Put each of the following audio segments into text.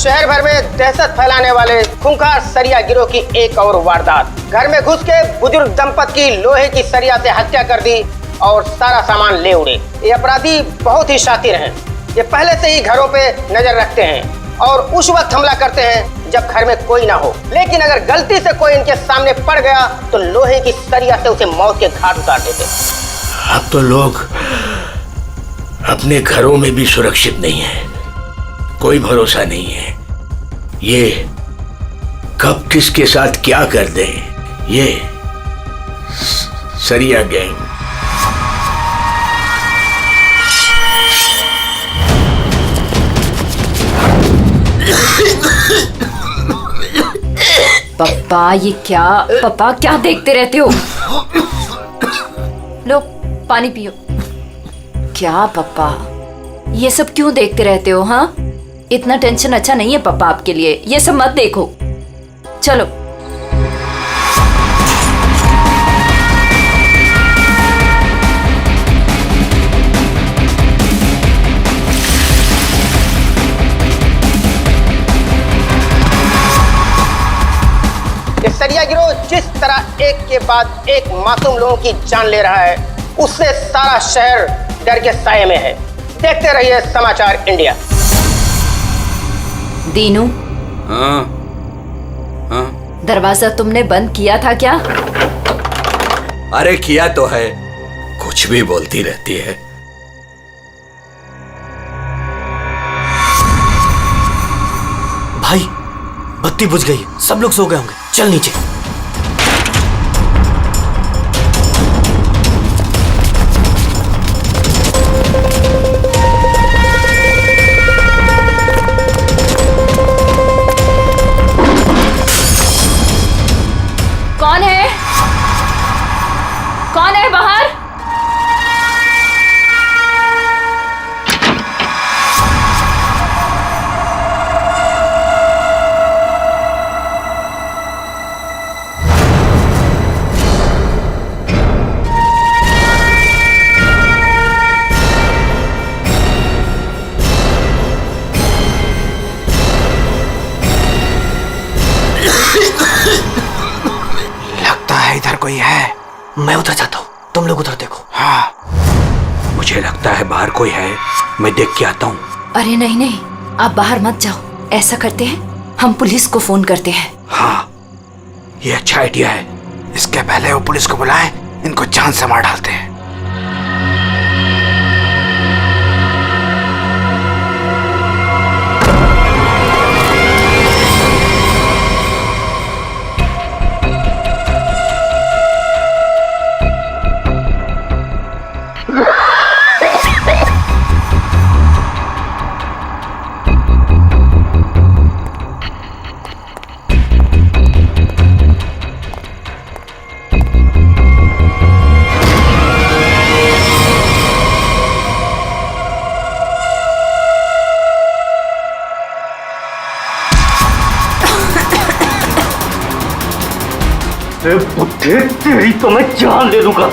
शहर भर में दहशत फैलाने वाले खूंखार सरिया गिरोह की एक और वारदात। घर में घुस के बुजुर्ग दंपत की लोहे की सरिया से हत्या कर दी और सारा सामान ले उड़े। ये अपराधी बहुत ही शातिर हैं। ये पहले से ही घरों पे नजर रखते हैं और उस वक्त हमला करते हैं जब घर में कोई ना हो। लेकिन अगर गलती से कोई इनके सामने पड़ गया तो लोहे की सरिया से उसे मौत के घाट उतार देते। अब तो लोग अपने घरों में भी सुरक्षित नहीं है, कोई भरोसा नहीं है। ये कब किसके साथ क्या कर दें, ये सरिया गैंग। पापा ये क्या, पापा क्या देखते रहते हो? लो पानी पियो। क्या पापा ये सब क्यों देखते रहते हो? हाँ, इतना टेंशन अच्छा नहीं है पापा आपके लिए, ये सब मत देखो। चलो ये सरिया गिरोह जिस तरह एक के बाद एक मासूम लोगों की जान ले रहा है, उससे सारा शहर डर के साये में है। देखते रहिए समाचार इंडिया। दीनू, हाँ हाँ। दरवाजा तुमने बंद किया था क्या? अरे किया तो है, कुछ भी बोलती रहती है। भाई बत्ती बुझ गई, सब लोग सो गए होंगे, चल नीचे। कौन है? कौन है बाहर? लगता है इधर कोई है, मैं उधर जाता हूँ, तुम लोग उधर देखो। हाँ, मुझे लगता है बाहर कोई है, मैं देख के आता हूँ। अरे नहीं नहीं, आप बाहर मत जाओ। ऐसा करते हैं, हम पुलिस को फोन करते हैं। हाँ, ये अच्छा आइडिया है। इसके पहले वो पुलिस को बुलाएं, इनको जान से मार डालते हैं। बुद्धि तेरी तो मैं जान दे दूंगा।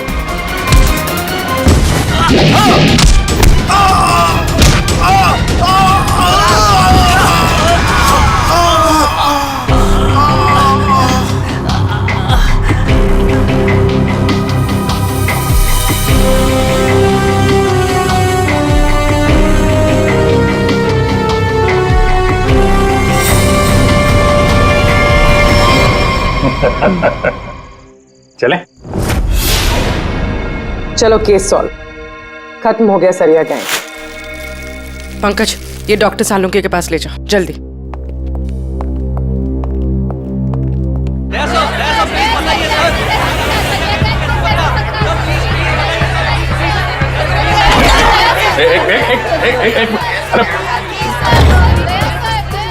चलें? चलो केस सॉल्व, खत्म हो गया सरिया गैंग। पंकज, ये डॉक्टर सालुंके के पास ले जाओ जल्दी।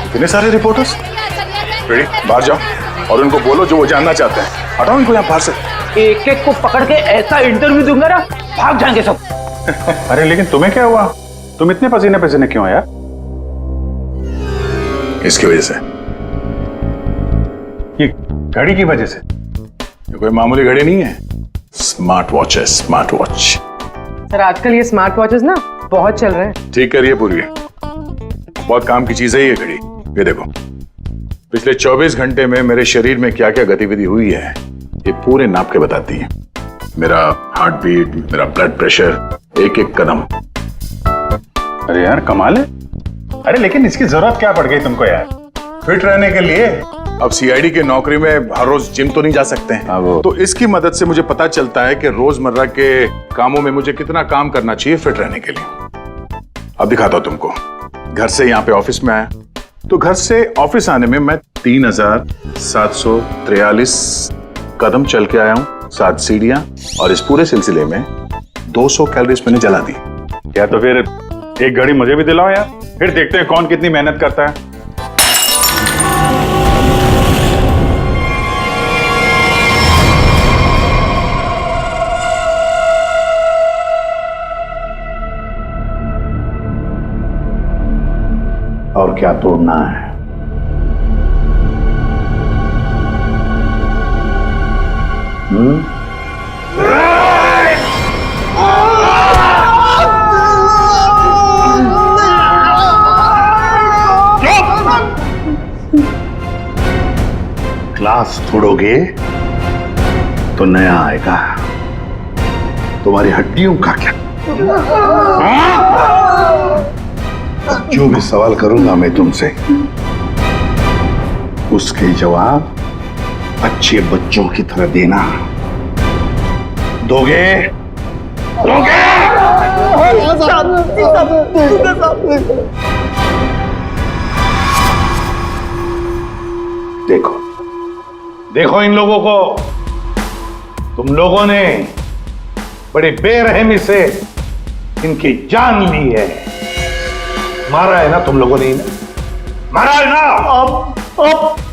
इतने सारे रिपोर्टर्स रेडी, बाहर जाओ और उनको बोलो जो वो जानना चाहते हैं। हटाओ इनको यहाँ बाहर से। एक एक को पकड़ के ऐसा इंटरव्यू दूंगा ना, भाग जाएंगे सब। अरे लेकिन तुम्हें क्या हुआ? तुम इतने पसीने पसीने क्यों यार? इसकी वजह से, ये घड़ी की वजह से। ये कोई मामूली घड़ी नहीं है, स्मार्ट वॉच है, स्मार्ट वॉच। सर आजकल ये स्मार्ट वॉचेस ना बहुत चल रहे हैं। ठीक करिए पूरी, बहुत काम की चीज है ये घड़ी। ये देखो, पिछले 24 घंटे में मेरे शरीर में क्या क्या गतिविधि हुई है ये पूरे नाप के बताती है। मेरा हार्ट बीट, मेरा ब्लड प्रेशर, एक एक कदम। अरे यार कमाल है। अरे लेकिन इसकी जरूरत क्या पड़ गई तुमको यार, फिट रहने के लिए? अब सीआईडी की नौकरी में हर रोज जिम तो नहीं जा सकते हैं, तो इसकी मदद से मुझे पता चलता है कि रोजमर्रा के कामों में मुझे कितना काम करना चाहिए फिट रहने के लिए। अब दिखाता हूं तुमको। घर से यहाँ पे ऑफिस में आया, तो घर से ऑफिस आने में मैं 3743 कदम चल के आया हूँ, 7 सीढ़ियां, और इस पूरे सिलसिले में 200 कैलोरीज मैंने जला दी। क्या तो फिर एक घड़ी मुझे भी दिलाओ यार, फिर देखते हैं कौन कितनी मेहनत करता है। और क्या तोड़ना है? ग्लास तोड़ोगे तो नया आएगा, तुम्हारी हड्डियों का क्या? जो भी सवाल करूंगा मैं तुमसे, उसके जवाब अच्छे बच्चों की तरह देना। दोगे? दोगे? देखो देखो इन लोगों को, तुम लोगों ने बड़ी बेरहमी से इनकी जान ली है। मारा है ना तुम लोगों ने इन्हें? मारा है ना?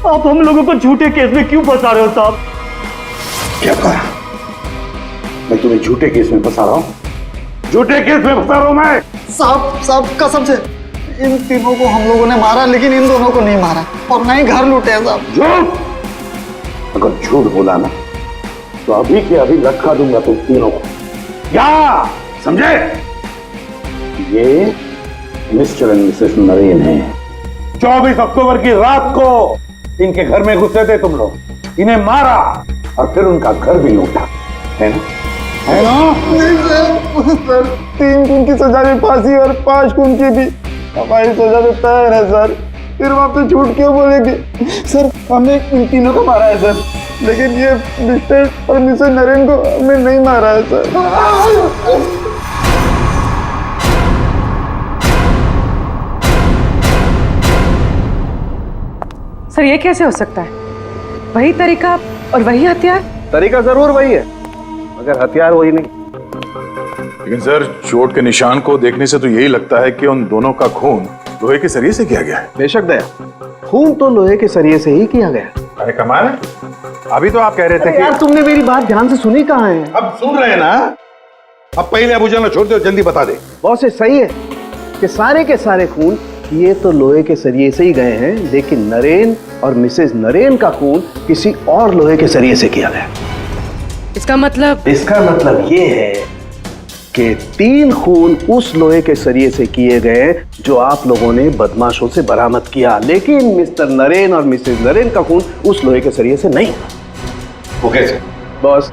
आप हम लोगों को झूठे केस में क्यों फंसा रहे हो साहब? क्या कहा? मैं तुम्हें झूठे केस में फंसा रहा हूं? झूठे केस में फंसा रहा हूं मैं? साहब कसम से इन तीनों को हम लोगों ने मारा, लेकिन इन दोनों को नहीं मारा और ना ही घर लूटे हैं साहब। झूठ! अगर झूठ बोला ना तो अभी के अभी लटका दूंगा तुम तीनों को। क्या समझे? ये मिस्टर एंड मिसेस नरेन है। 24 अक्टूबर की रात को इनके घर में घुसे थे तुम लोग, इन्हें मारा और फिर उनका घर भी लूटा, है ना? है ना? नहीं सर, 3 खून की सजा में फांसी और 5 खून की भी हमारी सजा में तैयार है सर। फिर वहां पे झूठ क्यों बोलेंगे सर? हमने इन तीनों को मारा है सर, लेकिन ये मिस्टर और मिसेस नरेन को हमने नहीं मारा है सर। सर ये कैसे हो सकता है? वही तरीका और वही हथियार? तरीका जरूर वही है, मगर हथियार वही नहीं। लेकिन सर, चोट के निशान को देखने से तो यही लगता है कि उन दोनों का खून लोहे के सरिये से किया गया है। बेशक दया, खून तो लोहे के सरिये से ही किया गया। अरे कमाल है, अभी तो आप कह रहे थे कि यार तुमने मेरी बात ध्यान से सुनी कहाँ है? अब सुन रहे हैं ना? अब पहले अबू जान छोड़ दो, जल्दी बता दे। बहुत से सही है कि सारे के सारे खून ये तो लोहे के सरिये से ही गए हैं, लेकिन नरेन और मिसेस नरेन का खून किसी और लोहे के सरिये से किया गया। इसका मतलब ये है कि 3 खून उस लोहे के सरिये से किए गए जो आप लोगों ने बदमाशों से बरामद किया, लेकिन मिस्टर नरेन और मिसेस नरेन का खून उस लोहे के सरिये से नहीं। वो कैसे? बॉस,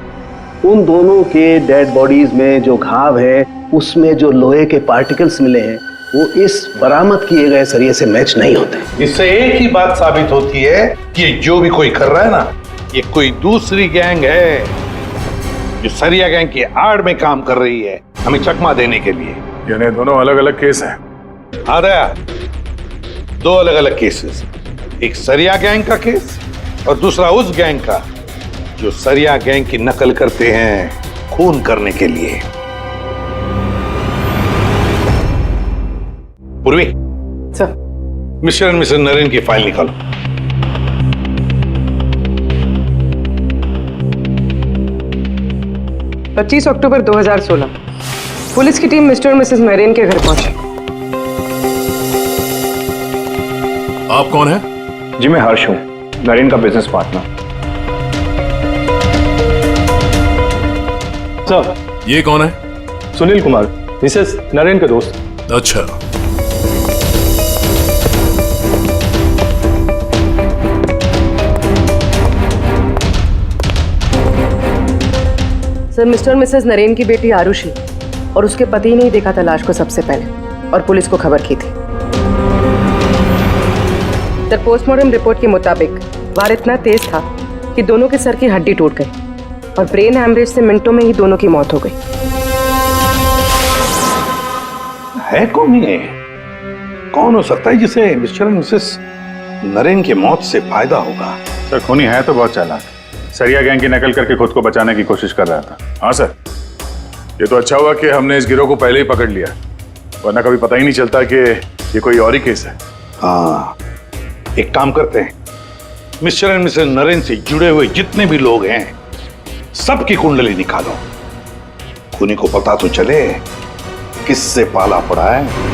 उन दोनों के डेड बॉडीज में जो घाव है उसमें जो लोहे के पार्टिकल्स मिले हैं वो इस बरामद किए गए सरिये से मैच नहीं होते। इससे एक ही बात साबित होती है कि जो भी कोई कर रहा है ना, ये कोई दूसरी गैंग है जो सरिया गैंग की आड़ में काम कर रही है हमें चकमा देने के लिए। यानी दोनों अलग अलग केस हैं? हाँ दया, 2 अलग अलग केसेस, एक सरिया गैंग का केस और दूसरा उस गैंग का जो सरिया गैंग की नकल करते हैं खून करने के लिए। Purvi sir, mister and Mrs Naren की फाइल निकालो। पच्चीस अक्टूबर 2016 पुलिस की टीम मिस्टर और मिसेस नरेन के घर पहुंची। आप कौन हैं? जी मैं हर्ष हूं, नरेन का बिजनेस पार्टनर। सर, ये कौन है? सुनील कुमार, मिसेस नरेन के दोस्त। अच्छा, सर, मिस्टर और मिसेस नरेन की बेटी आरुषि और उसके पति ने ही देखा था लाश को सबसे पहले और पुलिस को खबर की थी। सर, पोस्टमार्टम रिपोर्ट के मुताबिक वार इतना तेज था कि दोनों के सर की हड्डी टूट गई और ब्रेन हैमरेज से मिनटों में ही दोनों की मौत हो गई। है कौन ये? कौन हो सकता है जिसे मिस्टर एंड मिसेस नरेन की मौत से फायदा होगा? सर, खूनी है तो बहुत चालाक, सरिया गैंग की नकल करके खुद को बचाने की कोशिश कर रहा था। हाँ सर, ये तो अच्छा हुआ कि हमने इस गिरोह को पहले ही पकड़ लिया, वरना कभी पता ही नहीं चलता कि ये कोई और ही केस है। हाँ, एक काम करते हैं, मिस्टर एंड मिसेस नरेन से जुड़े हुए जितने भी लोग हैं सबकी कुंडली निकालो। खूनी को पता तो चले किससे पाला पड़ा है।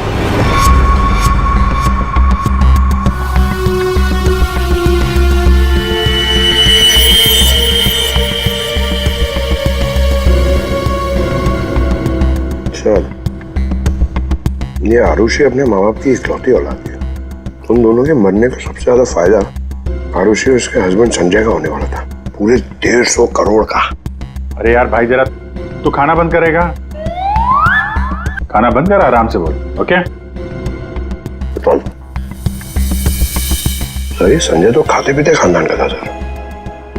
ये आरुषि अपने माँ बाप की इकलौती औलाद है। उन दोनों के मरने का सबसे ज्यादा फायदा आरुषि और उसके हस्बैंड संजय का होने वाला था, पूरे 150 करोड़ का। अरे यार भाई, जरा तू खाना बंद करेगा? खाना बंद कर, आराम से बोल, ओके? सर, ये संजय तो खाते पीते खानदान का था सर,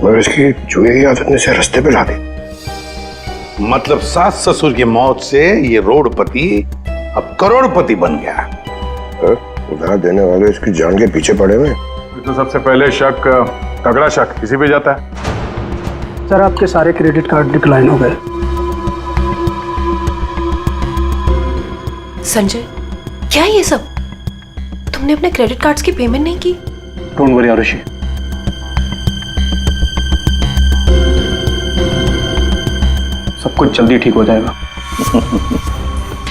मगर इसकी जुए की आदत ने से रास्ते पे ला दी। मतलब सास ससुर की मौत से ये रोडपति अब करोड़पति बन गया। उधार देने वाले इसकी जान के पीछे पड़े हुए। तो सबसे पहले शक, तगड़ा शक किसी पे जाता है। सर, आपके सारे क्रेडिट कार्ड डिक्लाइन हो गए। संजय, क्या ये सब? तुमने अपने क्रेडिट कार्ड्स की पेमेंट नहीं की? डोंट वरी आरुषि, सब कुछ जल्दी ठीक हो जाएगा।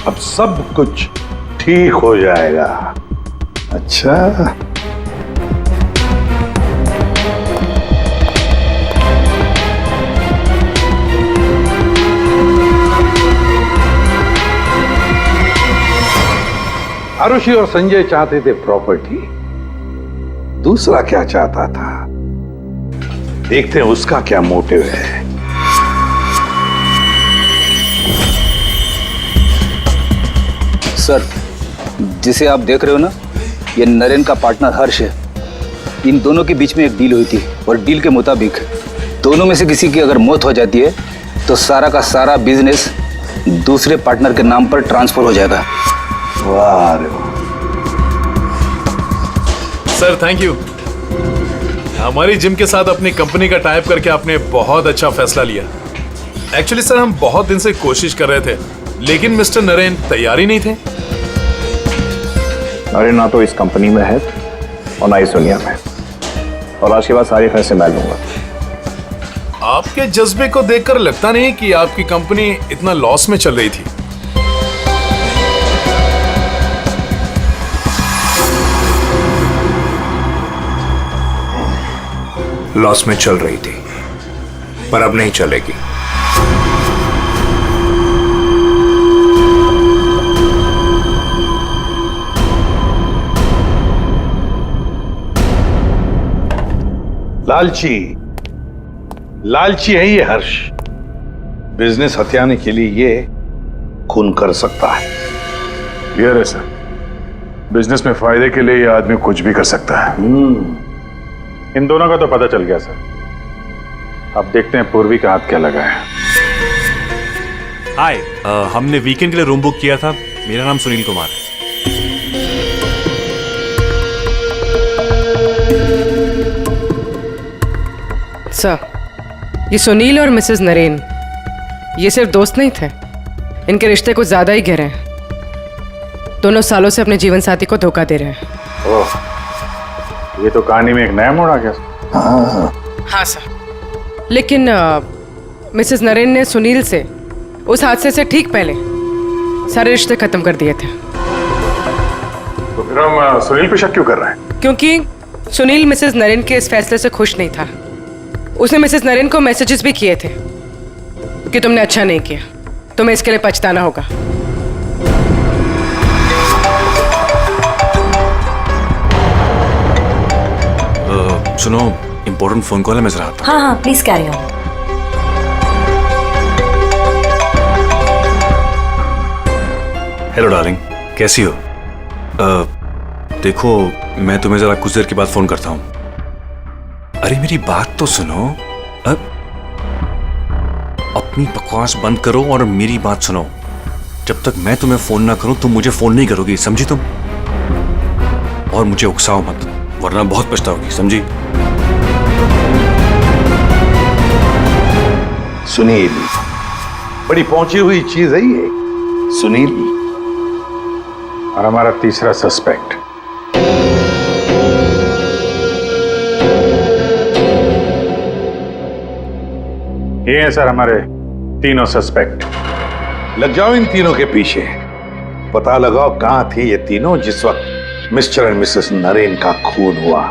अब सब कुछ ठीक हो जाएगा। अच्छा, आरुषि और संजय चाहते थे प्रॉपर्टी, दूसरा क्या चाहता था देखते हैं उसका क्या मोटिव है। सर, जिसे आप देख रहे हो ना, ये नरेन का पार्टनर हर्ष है। इन दोनों के बीच में एक डील हुई थी और डील के मुताबिक दोनों में से किसी की अगर मौत हो जाती है तो सारा का सारा बिजनेस दूसरे पार्टनर के नाम पर ट्रांसफर हो जाएगा। वाह रे सर, थैंक यू। हमारी जिम के साथ अपनी कंपनी का टाइप करके आपने बहुत अच्छा फैसला लिया। एक्चुअली सर, हम बहुत दिन से कोशिश कर रहे थे, लेकिन मिस्टर नरेन तैयार ही नहीं थे। नरेन ना तो इस कंपनी में है और ना इस दुनिया में, और आज के बाद सारे फैसले मैं लूंगा। आपके जज्बे को देखकर लगता नहीं कि आपकी कंपनी इतना लॉस में चल रही थी। लॉस में चल रही थी, पर अब नहीं चलेगी। लालची है ये हर्ष। बिजनेस हथियाने के लिए ये खून कर सकता है। क्लियर है सर, बिजनेस में फायदे के लिए ये आदमी कुछ भी कर सकता है। इन दोनों का तो पता चल गया सर। अब देखते हैं पूर्वी का हाथ क्या लगा है। हाय, हमने वीकेंड के लिए रूम बुक किया था। मेरा नाम सुनील कुमार है। सर, ये सुनील और मिसेस नरेन ये सिर्फ दोस्त नहीं थे, इनके रिश्ते कुछ ज्यादा ही गहरे हैं। दोनों सालों से अपने जीवन साथी को धोखा दे रहे हैं। ओह, ये तो कहानी में एक नया मोड़ आ गया। हाँ सर, लेकिन मिसेस नरेन ने सुनील से उस हादसे से ठीक पहले सारे रिश्ते खत्म कर दिए थे। तो फिर हम सुनील पे शक क्यों कर रहे हैं? क्योंकि सुनील मिसेस नरेन के इस फैसले से खुश नहीं था। उसने मिसेस नरेन को मैसेजेस भी किए थे कि तुमने अच्छा नहीं किया, तुम्हें इसके लिए पछताना होगा। सुनो, इंपॉर्टेंट फोन कॉल है, मैं जरा आता हूं। हाँ हाँ, please carry on. Hello darling, कैसी हो? देखो, मैं तुम्हें जरा कुछ देर के बाद फोन करता हूँ। अरे मेरी बात तो सुनो। अपनी बकवास बंद करो और मेरी बात सुनो। जब तक मैं तुम्हें फोन ना करूं तुम मुझे फोन नहीं करोगी, समझी तुम? और मुझे उकसाओ मत, वरना बहुत पछताओगी, समझी? सुनील, बड़ी पहुंची हुई चीज है ये। सुनील और हमारा तीसरा सस्पेक्ट। ये हैं सर हमारे तीनों सस्पेक्ट। लग जाओ इन तीनों के पीछे, पता लगाओ कहां थे ये तीनों जिस वक्त मिस्टर एंड मिसेस नरेन का खून हुआ।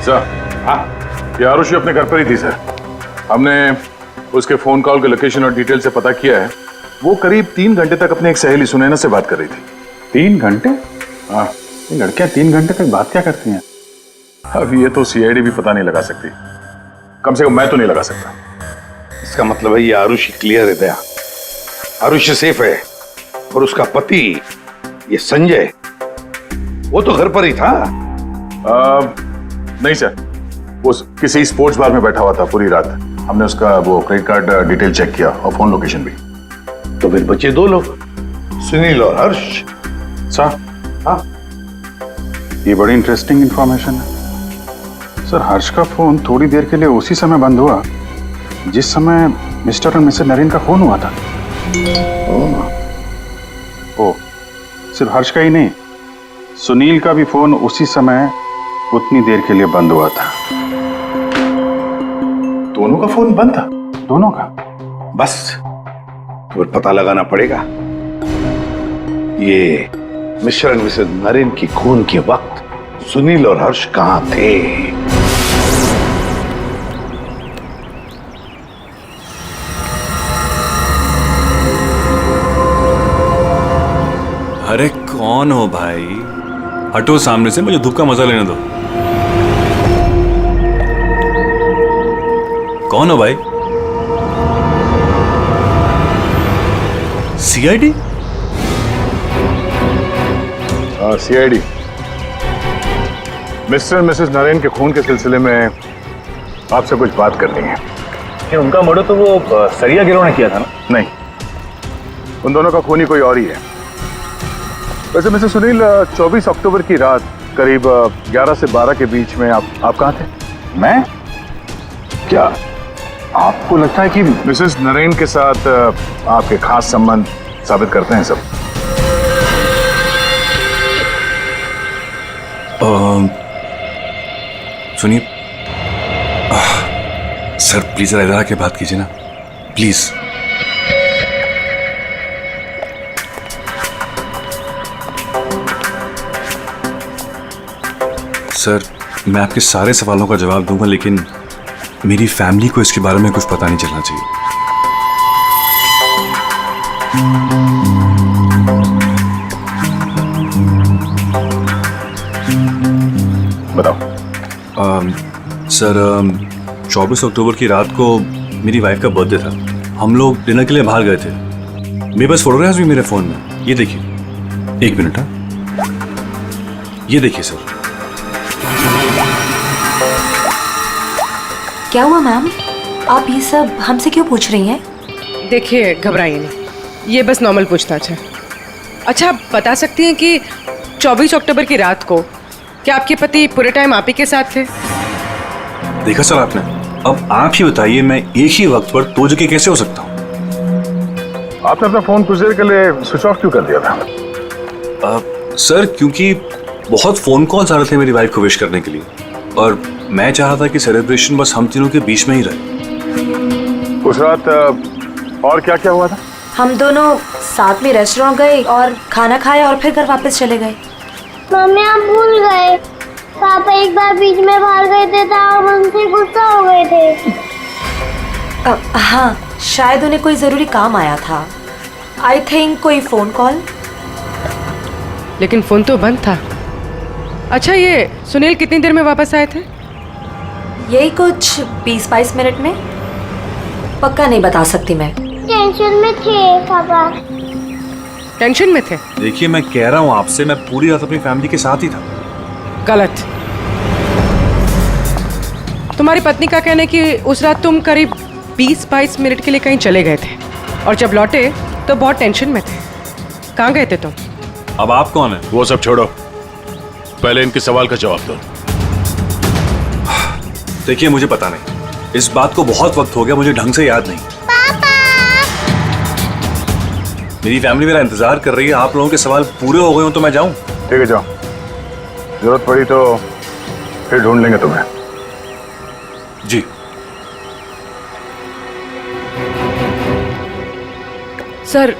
सर, हाँ, ये आरुषि अपने घर पर ही थी सर। हमने उसके फोन कॉल के लोकेशन और डिटेल से पता किया है। वो करीब 3 घंटे तक अपनी एक सहेली सुनैना से बात कर रही थी। 3 घंटे? हाँ, ये लड़कियां 3 घंटे तक बात क्या करती हैं? अब ये तो सीआईडी भी पता नहीं लगा सकती, कम से कम मैं तो नहीं लगा सकता। इसका मतलब है ये आरुषि क्लियर है दया, आरुषि सेफ है। और उसका पति ये संजय, वो तो घर पर ही था। नहीं सर, वो किसी स्पोर्ट्स बार में बैठा हुआ था पूरी रात। हमने उसका वो क्रेडिट कार्ड डिटेल चेक किया और फोन लोकेशन भी। तो फिर बचे 2 लोग, सुनील और हर्ष। सर, हाँ, ये बड़ी इंटरेस्टिंग इंफॉर्मेशन है सर। हर्ष का फोन थोड़ी देर के लिए उसी समय बंद हुआ जिस समय मिस्टर और मिसेस नरेन का फोन हुआ था। ओ, सिर्फ हर्ष का ही नहीं, सुनील का भी फोन उसी समय उतनी देर के लिए बंद हुआ था। दोनों का फोन बंद था? दोनों का? बस तो पता लगाना पड़ेगा ये मिस्टर एंड मिसेस नरेन की खून के वक्त सुनील और हर्ष कहां थे। अरे कौन हो भाई? हटो सामने से, मुझे धूप का मजा लेने दो। कौन हो भाई? सीआईडी? हाँ, सीआईडी। मिस्टर और मिसेस नरेन के खून के सिलसिले में आपसे कुछ बात करनी है। लेकिन उनका मर्डर तो वो सरिया गिरोह ने किया था ना? नहीं, उन दोनों का खूनी कोई और ही है। वैसे मिस्टर सुनील, 24 अक्टूबर की रात करीब 11 से 12 के बीच में आप कहाँ थे? मैं? क्या आपको लगता है कि मिसेस नरेन के साथ आपके खास संबंध साबित करते हैं सब? सुनिए सर, प्लीज इधर आके बात कीजिए ना, प्लीज। सर, मैं आपके सारे सवालों का जवाब दूंगा, लेकिन मेरी फैमिली को इसके बारे में कुछ पता नहीं चलना चाहिए। बताओ। सर, 24 अक्टूबर की रात को मेरी वाइफ का बर्थडे था। हम लोग डिनर के लिए बाहर गए थे। मेरे पास फोटोग्राफ्स भी मेरे फोन में, ये देखिए। 1 मिनट, हाँ, ये देखिए सर। क्या हुआ मैम? आप ये सब हमसे क्यों पूछ रही हैं? देखिए, घबराइए नहीं, ये बस नॉर्मल पूछताछ है। अच्छा, आप बता सकती हैं कि 24 अक्टूबर की रात को क्या आपके पति पूरे टाइम आप ही के साथ थे? देखा सर आपने, अब आप ही बताइए, मैं एक ही वक्त पर 2 जगह कैसे हो सकता हूँ? आपने अपना फोन कुछ देर के लिए स्विच ऑफ क्यों कर दिया था? सर, क्योंकि बहुत फोन कॉल्स आ रहे थे मेरी वाइफ को विश करने के लिए, और मैं चाह रहा था कि सेलिब्रेशन बस हम तीनों के बीच में ही रहे। उस रात और क्या क्या हुआ था? हम दोनों साथ में रेस्टोरेंट गए और खाना खाया और फिर घर वापस चले गए। मम्मी, आप भूल गए, पापा एक बार बीच में बाहर गए थे तो हम उनसे गुस्सा हो गए थे। हाँ, शायद उन्हें कोई जरूरी काम आया था। आई थिंक कोई फोन कॉल। लेकिन फोन तो बंद था। अच्छा, ये सुनील कितनी देर में वापस आए थे? यही कुछ 20-22 मिनट में। पक्का नहीं बता सकती मैं। टेंशन में थे पापा। टेंशन में थे। देखिए मैं कह रहा हूँ आपसे, मैं पूरी रात अपनी फैमिली के साथ ही था। गलत। तुम्हारी पत्नी का कहना है कि उस रात तुम करीब 20-22 मिनट के लिए कहीं चले गए थे और जब लौटे तो बहुत टेंशन में थे। कहाँ गए थे तुम? अब आप कौन है? वो सब छोड़ो, पहले इनके सवाल का जवाब दो। देखिए मुझे पता नहीं, इस बात को बहुत वक्त हो गया, मुझे ढंग से याद नहीं। मेरी फैमिली मेरा इंतजार कर रही है, आप लोगों के सवाल पूरे हो गए हो तो मैं जाऊं? ठीक है जाओ, जरूरत पड़ी तो फिर ढूंढ लेंगे तुम्हें। जी। सर,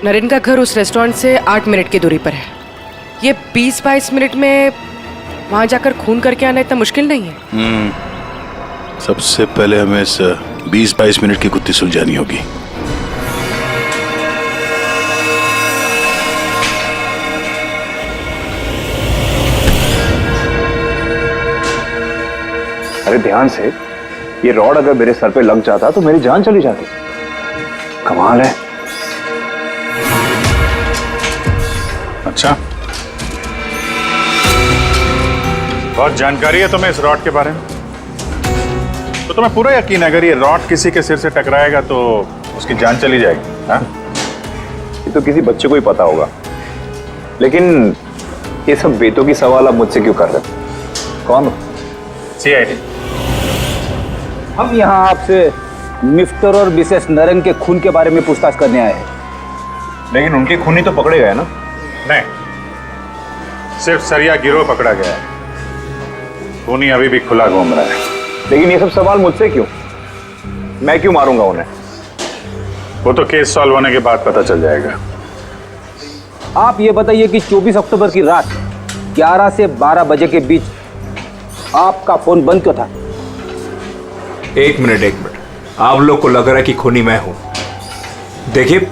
नरेन का घर उस रेस्टोरेंट से 8 मिनट की दूरी पर है। ये 20-22 मिनट में वहां जाकर खून करके आना इतना मुश्किल नहीं है। सबसे पहले हमें इस 20-22 मिनट की गुत्थी सुलझानी होगी। अरे ध्यान से, ये रॉड अगर मेरे सर पे लग जाता तो मेरी जान चली जाती। कमाल है। अच्छा, बहुत जानकारी है तुम्हें इस रॉड के बारे में, तो तुम्हें पूरा यकीन है अगर ये रॉड किसी के सिर से टकराएगा तो उसकी जान चली जाएगी? हाँ? ये तो किसी बच्चे को ही पता होगा, लेकिन ये सब बेतों की सवाल आप मुझसे क्यों कर रहे हो? कौन हो? CID। हम यहाँ आपसे मिस्टर और मिसेस नरेन के खून के बारे में पूछताछ करने आए हैं। लेकिन उनके खूनी तो पकड़े गए ना? नहीं, सिर्फ सरिया गिरोह पकड़ा गया है, खूनी अभी भी खुला घूम रहा है। लेकिन ये सब सवाल मुझसे क्यों? मैं क्यों मारूंगा उन्हें? वो तो केस सॉल्व होने के बाद पता चल जाएगा। आप ये बताइए कि 24 अक्टूबर की रात 11 से 12 बजे के बीच आपका फोन बंद क्यों था? एक मिनट, आप लोग को लग रहा है कि खूनी मैं हूं। देखिए,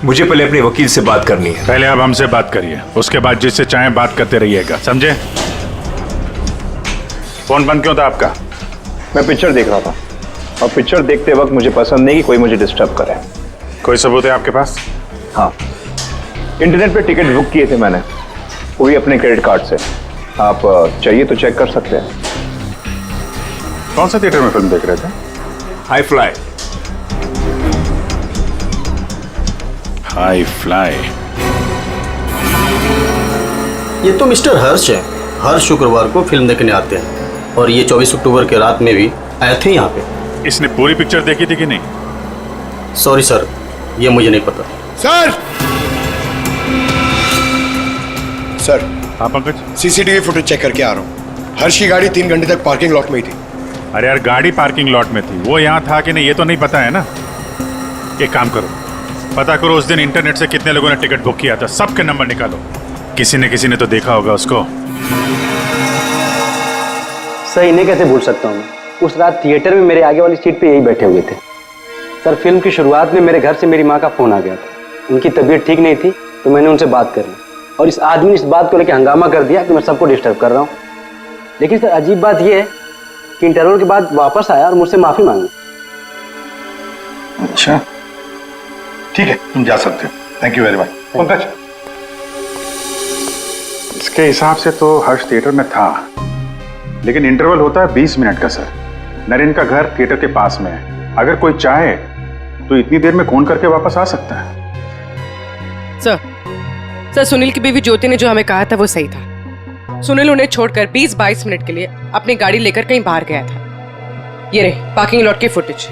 मुझे पहले अपने वकील से बात करनी है। पहले आप हमसे बात करिए, उसके बाद जिससे चाहे बात करते रहिएगा, समझे? फोन बंद क्यों था आपका? मैं पिक्चर देख रहा था और पिक्चर देखते वक्त मुझे पसंद नहीं कि कोई मुझे डिस्टर्ब करे। कोई सबूत है आपके पास? हाँ, इंटरनेट पे टिकट बुक किए थे मैंने, वो भी अपने क्रेडिट कार्ड से। आप चाहिए तो चेक कर सकते हैं। कौन सा थिएटर में फिल्म देख रहे थे? High fly. High fly. ये तो मिस्टर हर्ष है, हर शुक्रवार को फिल्म देखने आते हैं और ये 24 अक्टूबर के रात में भी आए थे यहाँ पे। इसने पूरी पिक्चर देखी थी कि नहीं? सॉरी सर, ये मुझे नहीं पता। सर। हाँ पंकज, CCTV फुटेज चेक करके आ रहा हूँ। हर्ष की गाड़ी 3 घंटे तक पार्किंग लॉट में ही थी। अरे यार, गाड़ी पार्किंग लॉट में थी, वो यहाँ था कि नहीं ये तो नहीं पता है ना। एक काम करो, पता करो उस दिन इंटरनेट से कितने लोगों ने टिकट बुक किया था, सबके नंबर निकालो। किसी ने तो देखा होगा उसको। सर, इन्हें कैसे भूल सकता हूँ मैं? उस रात थिएटर में मेरे आगे वाली सीट पे यही बैठे हुए थे। सर, फिल्म की शुरुआत में मेरे घर से मेरी माँ का फोन आ गया था। उनकी तबीयत ठीक नहीं थी तो मैंने उनसे बात कर ली और इस आदमी ने इस बात को लेकर हंगामा कर दिया कि मैं सबको डिस्टर्ब कर रहा हूँ। लेकिन सर, अजीब बात यह है कि इंटरवल के बाद वापस आया और मुझसे माफी मांगी। अच्छा, ठीक है, तुम जा सकते हो। Thank you very much. Pankaj, इसके हिसाब से तो हर्ष थिएटर में था, लेकिन इंटरवल होता है 20 मिनट का। सर, नरेन का घर थिएटर के पास में है, अगर कोई चाहे तो इतनी देर में फोन करके वापस आ सकता है। सर, सुनील की बीवी ज्योति ने जो हमें कहा था वो सही था। सुनील उन्हें छोड़कर 20-22 मिनट के लिए अपनी गाड़ी लेकर कहीं बाहर गया था। ये रहे पार्किंग लॉट की फुटेज।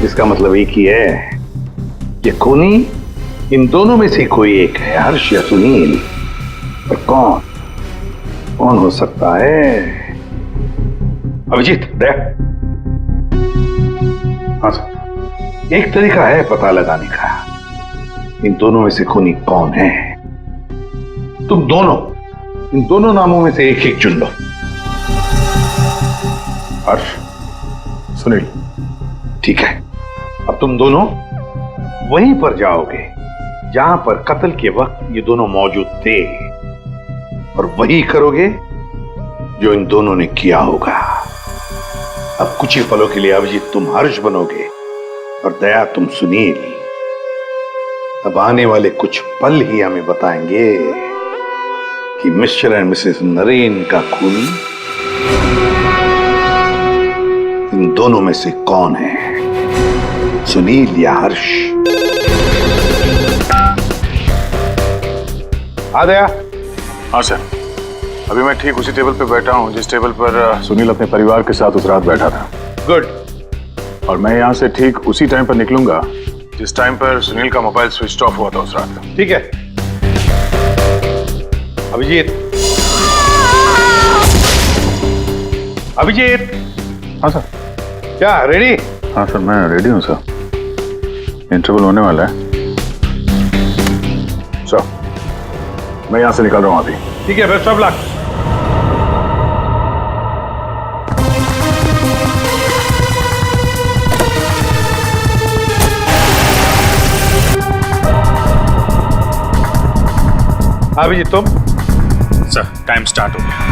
इसका मतलब एक ही है, ये खूनी इन दोनों में से कोई एक है, हर्ष या सुनील। पर कौन हो सकता है? अभिजीत, दया। हाँ सर, एक तरीका है पता लगाने का, इन दोनों में से खूनी कौन है। तुम दोनों इन दोनों नामों में से एक चुन लो। हर्ष, सुनील, ठीक है, अब तुम दोनों वहीं पर जाओगे जहां पर कत्ल के वक्त ये दोनों मौजूद थे, और वही करोगे जो इन दोनों ने किया होगा। अब कुछ ही पलों के लिए अभिजीत तुम हर्ष बनोगे और दया तुम सुनील। अब आने वाले कुछ पल ही हमें बताएंगे कि मिस्टर एंड मिसेस नरेन का खून इन दोनों में से कौन है, सुनील या हर्ष। आ गया? हाँ सर, अभी मैं ठीक उसी टेबल पे बैठा हूँ जिस टेबल पर सुनील अपने परिवार के साथ उस रात बैठा था। गुड। और मैं यहाँ से ठीक उसी टाइम पर निकलूंगा जिस टाइम पर सुनील का मोबाइल स्विच ऑफ हुआ था उस रात। ठीक है अभिजीत। अभिजीत। हाँ सर। क्या रेडी? हाँ सर, मैं रेडी हूँ सर, इंटरवल होने वाला है सर। मैं यहाँ से निकल रहा हूँ अभी। ठीक है, बेस्ट ऑफ लक। अभिजीत तुम? सर, टाइम स्टार्ट हो गया।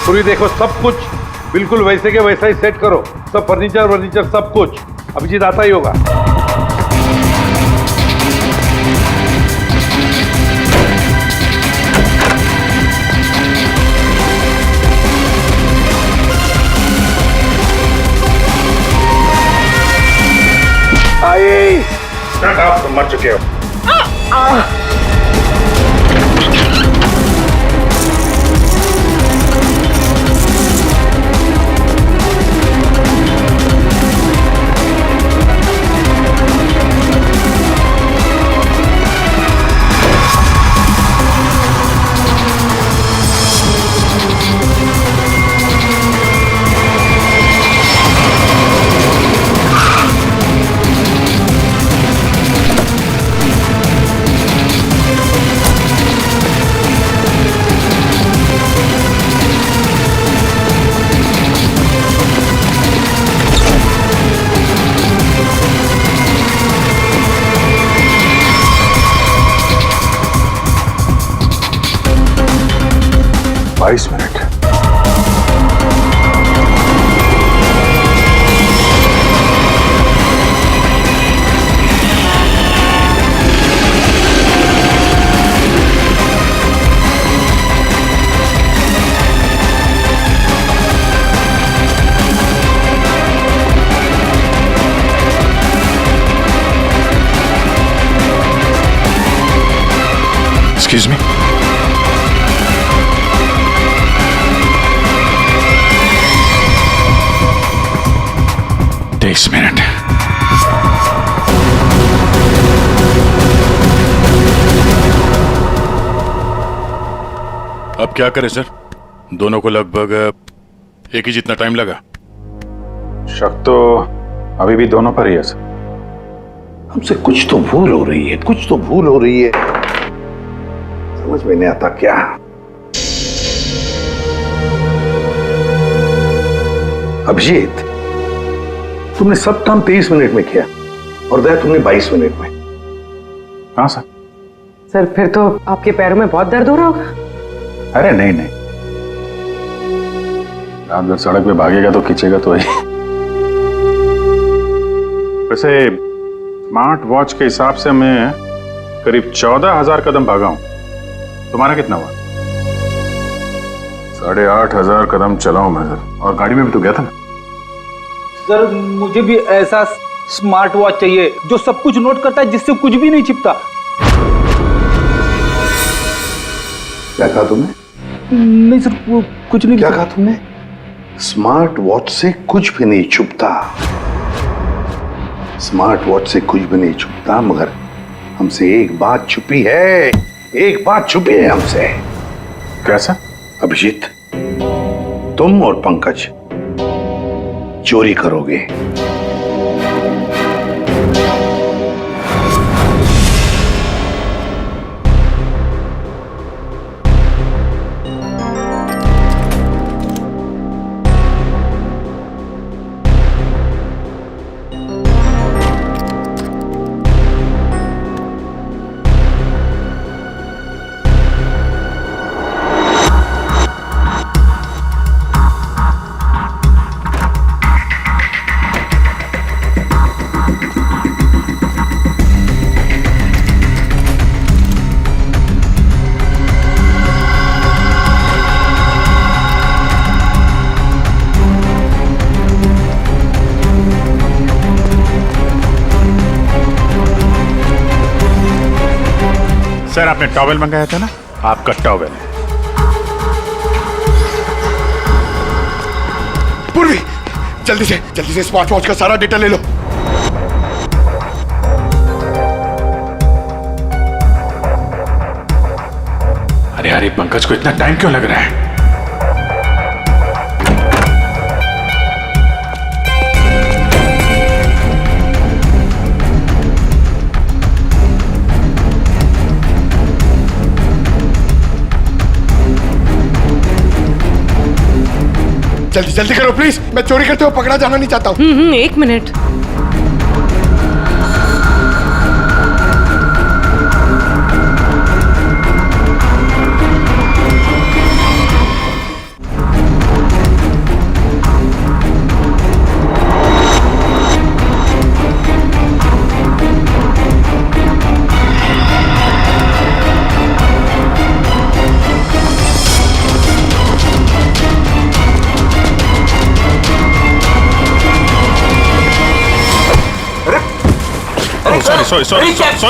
पूरी देखो, सब कुछ बिल्कुल वैसे के वैसा ही सेट करो, सब फर्नीचर सब कुछ। अभिजीत आता ही होगा। आइए, आप तो मर चुके हो। मिनट। Excuse me? 23 मिनट। अब क्या करें सर? दोनों को लगभग एक ही जितना टाइम लगा। शक तो अभी भी दोनों पर ही है सर। हमसे कुछ तो भूल हो रही है, कुछ तो भूल हो रही है, समझ में नहीं आता क्या। अभिजीत, तुमने सब काम 23 मिनट में किया और दया तुमने 22 मिनट में। हाँ सर। सर फिर तो आपके पैरों में बहुत दर्द हो रहा होगा। अरे नहीं नहीं, रात भर सड़क पे भागेगा तो खींचेगा तो ही। वैसे स्मार्ट वॉच के हिसाब से मैं करीब 14,000 कदम भागा हूं। तुम्हारा कितना हुआ? 8,500 कदम चला हूं मैं सर, और गाड़ी में भी तो गया था ना। सर मुझे भी ऐसा स्मार्ट वॉच चाहिए जो सब कुछ नोट करता है, जिससे कुछ भी नहीं छिपता। क्या कहा तुमने? नहीं सर, वो कुछ नहीं। क्या कहा तुमने? स्मार्ट वॉच से कुछ भी नहीं छुपता। स्मार्ट वॉच से कुछ भी नहीं छुपता, मगर हमसे एक बात छुपी है। एक बात छुपी है हमसे। कैसा? अभिजीत, तुम और पंकज चोरी करोगे। सर आपने टॉवेल मंगाया था ना, आपका टॉवेल। पूर्वी, जल्दी से स्मार्ट वॉच का सारा डेटा ले लो। अरे अरे पंकज को इतना टाइम क्यों लग रहा है? जल्दी करो प्लीज, मैं चोरी करते हुए पकड़ा जाना नहीं चाहता हूँ। 1 मिनट। सॉरी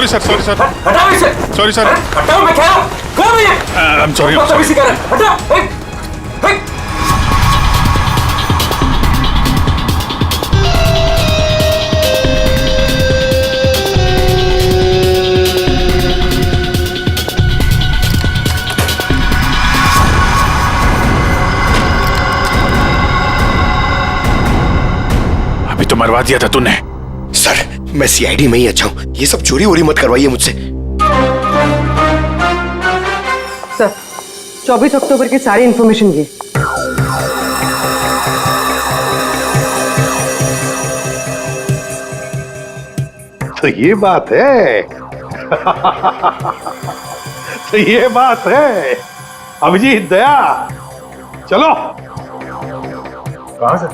सर, हटाओ इसे। सॉरी सर, हटाओ, मैं कह रहा हूं। कौन है ये? I am sorry. हटाओ। अभी तो मरवा दिया था तूने। सर मैं सीआईडी में ही अच्छा हूँ, ये सब चोरी वोरी मत करवाइए मुझसे। सर 24 अक्टूबर की सारी इंफॉर्मेशन ये। तो ये बात है। तो ये बात है। अभिजीत, दया, चलो। कहां से?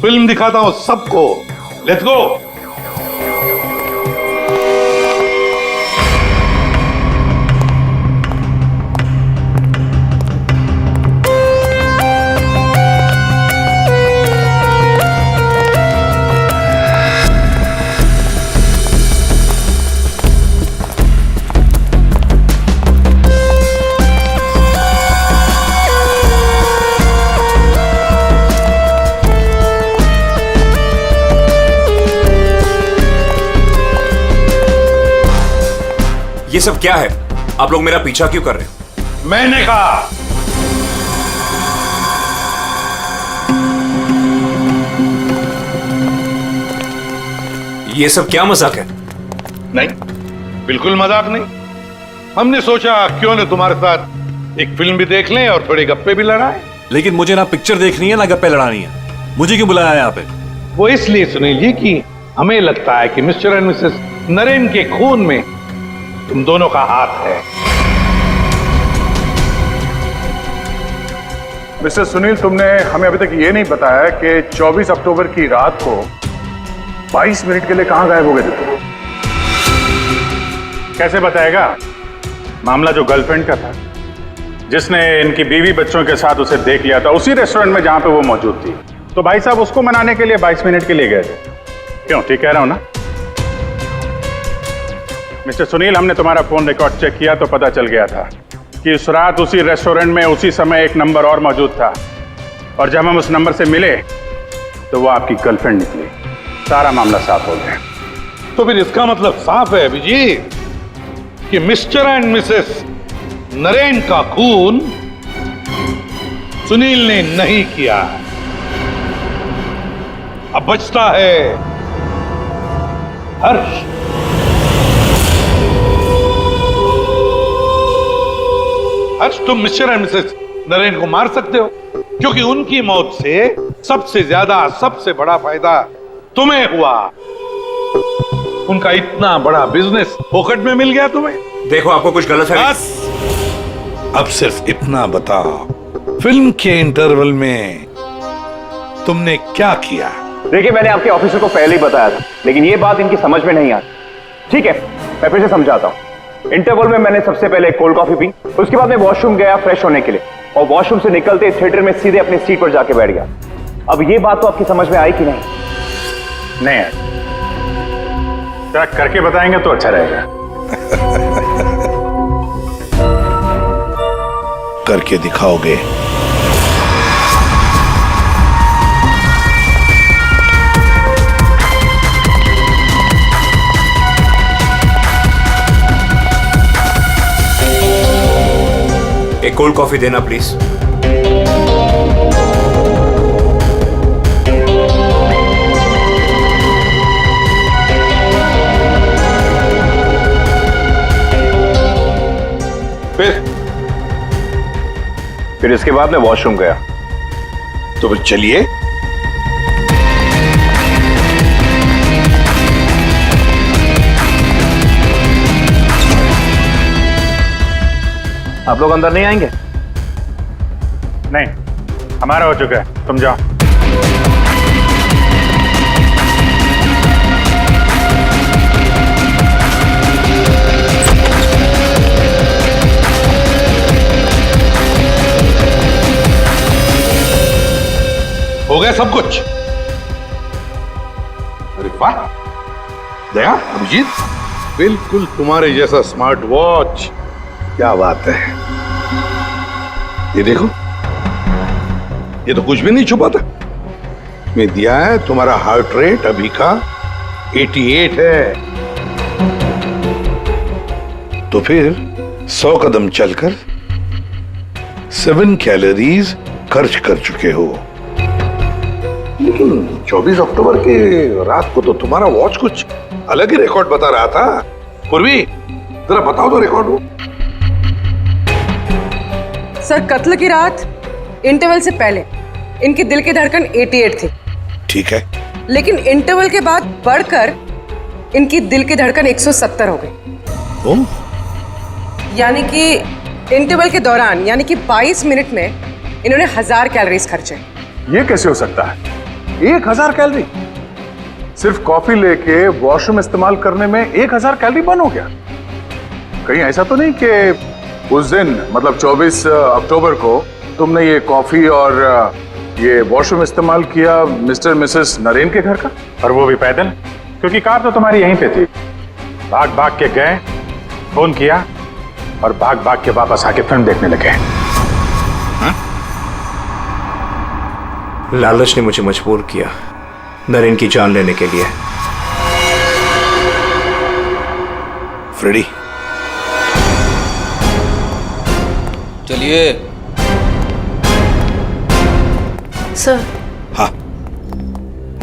फिल्म दिखाता हूं सबको। Let's go. ये सब क्या है? आप लोग मेरा पीछा क्यों कर रहे हो? मैंने कहा। ये सब क्या मजाक है? नहीं, बिल्कुल मजाक नहीं। हमने सोचा क्यों न तुम्हारे साथ एक फिल्म भी देख लें और थोड़े गप्पे भी लड़ाएं। लेकिन मुझे ना पिक्चर देखनी है ना गप्पे लड़ानी है। मुझे क्यों बुलाया यहाँ पे? वो इसलिए सुनील जी कि हमें लगता है कि मिस्टर एंड मिसेस नरेन के खून में तुम दोनों का हाथ है। मिस्टर सुनील, तुमने हमें अभी तक ये नहीं बताया कि 24 अक्टूबर की रात को 22 मिनट के लिए कहां गायब हो गए थे तुम? कैसे बताएगा? मामला जो गर्लफ्रेंड का था, जिसने इनकी बीवी बच्चों के साथ उसे देख लिया था उसी रेस्टोरेंट में जहां पे वो मौजूद थी, तो भाई साहब उसको मनाने के लिए 22 मिनट के लिए गए थे। क्यों, ठीक कह रहा हूं ना? मिस्टर सुनील, हमने तुम्हारा फोन रिकॉर्ड चेक किया तो पता चल गया था कि उस रात उसी रेस्टोरेंट में उसी समय एक नंबर और मौजूद था, और जब हम उस नंबर से मिले तो वो आपकी गर्लफ्रेंड निकली। सारा मामला साफ हो गया। तो फिर इसका मतलब साफ है अभिजीत कि मिस्टर एंड मिसेस नरेन का खून सुनील ने नहीं किया। अब बचता है हर्ष। हर्ष, तुम मिस्टर एंड मिसेस नरेन को मार सकते हो, क्योंकि उनकी मौत से सबसे ज्यादा, सबसे बड़ा फायदा तुम्हें हुआ। उनका इतना बड़ा बिजनेस फोकट में मिल गया तुम्हें। देखो, आपको कुछ गलत है। बस अब सिर्फ इतना बताओ, फिल्म के इंटरवल में तुमने क्या किया? देखिए, मैंने आपके ऑफिसर को पहले ही बताया था, लेकिन ये बात इनकी समझ में नहीं आई। ठीक है, मैं फिर से समझाता हूँ। इंटरवल में मैंने सबसे पहले एक कोल्ड कॉफी पी, उसके बाद मैं वॉशरूम गया फ्रेश होने के लिए, और वॉशरूम से निकलते थिएटर में सीधे अपनी सीट पर जाके बैठ गया। अब ये बात तो आपकी समझ में आई कि नहीं? नहीं है। जरा करके बताएंगे तो अच्छा रहेगा। करके दिखाओगे? एक कोल्ड कॉफी देना प्लीज। फिर इसके बाद मैं वॉशरूम गया। तो फिर चलिए। आप लोग अंदर नहीं आएंगे? नहीं, हमारा हो चुका है, तुम जाओ। हो गया सब कुछ? अरे वाह दया, अभिजीत, बिल्कुल तुम्हारे जैसा स्मार्ट वॉच। क्या बात है। ये देखो, ये तो कुछ भी नहीं छुपा था। मैं दिया है तुम्हारा हार्ट रेट अभी का 88 है। तो फिर 100 कदम चलकर 7 कैलोरीज खर्च कर चुके हो। लेकिन 24 अक्टूबर के रात को तो तुम्हारा वॉच कुछ अलग ही रिकॉर्ड बता रहा था। पूर्वी, जरा बताओ तो रिकॉर्ड वो। सर, कत्ल की रात इंटरवल से पहले इनकी दिल की धड़कन 88 थी। ठीक है, लेकिन इंटरवल के बाद बढ़कर इनकी दिल की धड़कन 170 हो गई। यानी कि इंटरवल के दौरान, यानी कि 22 मिनट में इन्होंने 1000 कैलोरीज खर्चे। ये कैसे हो सकता है? 1000 कैलोरी? सिर्फ कॉफी लेके वॉशरूम इस्तेमाल करने में 1000 कैलोरी बर्न हो गया? कहीं ऐसा तो नहीं कि उस दिन, मतलब 24 अक्टूबर को तुमने ये कॉफी और ये वॉशरूम इस्तेमाल किया मिस्टर मिसेस नरेन के घर का, और वो भी पैदल? क्योंकि कार तो तुम्हारी यहीं पे थी। भाग भाग के गए, फोन किया, और भाग भाग के वापस आके फिल्म देखने लगे। लालच ने मुझे मजबूर किया नरेन की जान लेने के लिए। फ्रेडी, चलिए। सर। हाँ।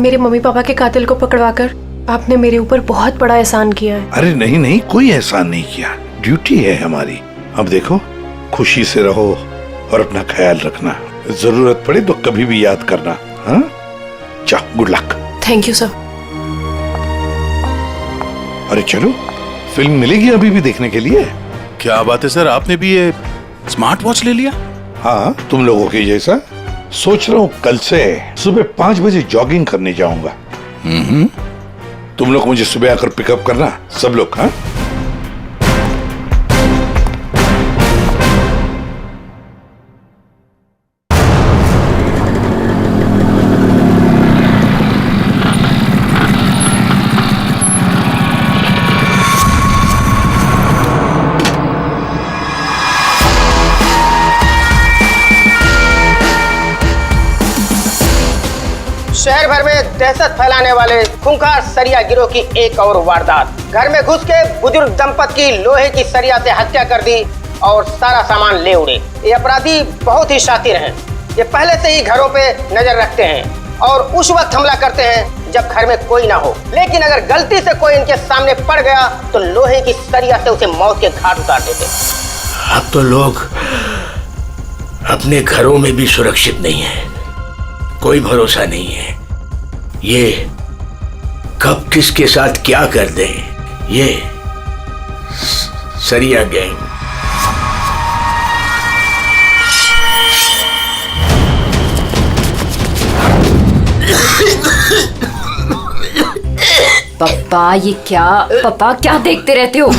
मेरे मम्मी पापा के कातिल को पकड़वाकर आपने मेरे ऊपर बहुत बड़ा एहसान किया है। अरे नहीं नहीं, कोई एहसान नहीं किया, ड्यूटी है हमारी। अब देखो, खुशी से रहो और अपना ख्याल रखना। जरूरत पड़े तो कभी भी याद करना। हाँ, जाओ, good luck. Thank you sir. अरे चलो, फिल्म मिलेगी अभी भी देखने के लिए। क्या बात है सर, आपने भी ये स्मार्ट वॉच ले लिया? हाँ, तुम लोगों के जैसा। सोच रहा हूँ कल से सुबह 5 बजे जॉगिंग करने जाऊंगा। तुम लोग मुझे सुबह आकर पिकअप करना, सब लोग। हाँ, शहर भर में दहशत फैलाने वाले खूंखार सरिया गिरोह की एक और वारदात। घर में घुस के बुजुर्ग दंपत की लोहे की सरिया से हत्या कर दी और सारा सामान ले उड़े। ये अपराधी बहुत ही शातिर हैं। ये पहले से ही घरों पे नजर रखते हैं और उस वक्त हमला करते हैं जब घर में कोई ना हो। लेकिन अगर गलती से कोई इनके सामने पड़ गया तो लोहे की सरिया से उसे मौत के घाट उतार देते। अब तो लोग अपने घरों में भी सुरक्षित नहीं है, कोई भरोसा नहीं है। ये कब किसके साथ क्या कर दे, ये सरिया गैंग। पप्पा ये क्या, पप्पा क्या देखते रहते हो?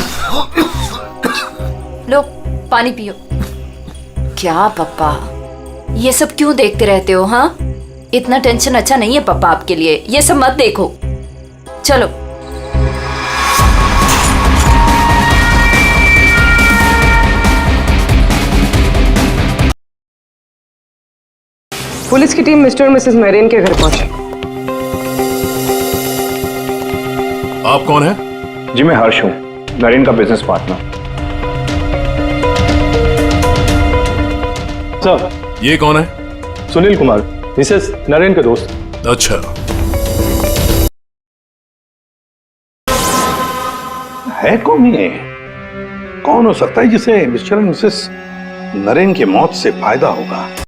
लो पानी पियो। क्या पप्पा, ये सब क्यों देखते रहते हो? हाँ, इतना टेंशन अच्छा नहीं है पापा आपके लिए, ये सब मत देखो। चलो। पुलिस की टीम मिस्टर और मिसेस नरेन के घर पहुंची। आप कौन है? जी मैं हर्ष हूँ, नरेन का बिजनेस पार्टनर। सर, ये कौन है? सुनील कुमार, मिसेस नरेन के दोस्त। अच्छा, है कौन ये? कौन हो सकता है जिसे मिस्टर और मिसेस नरेन की मौत से फायदा होगा?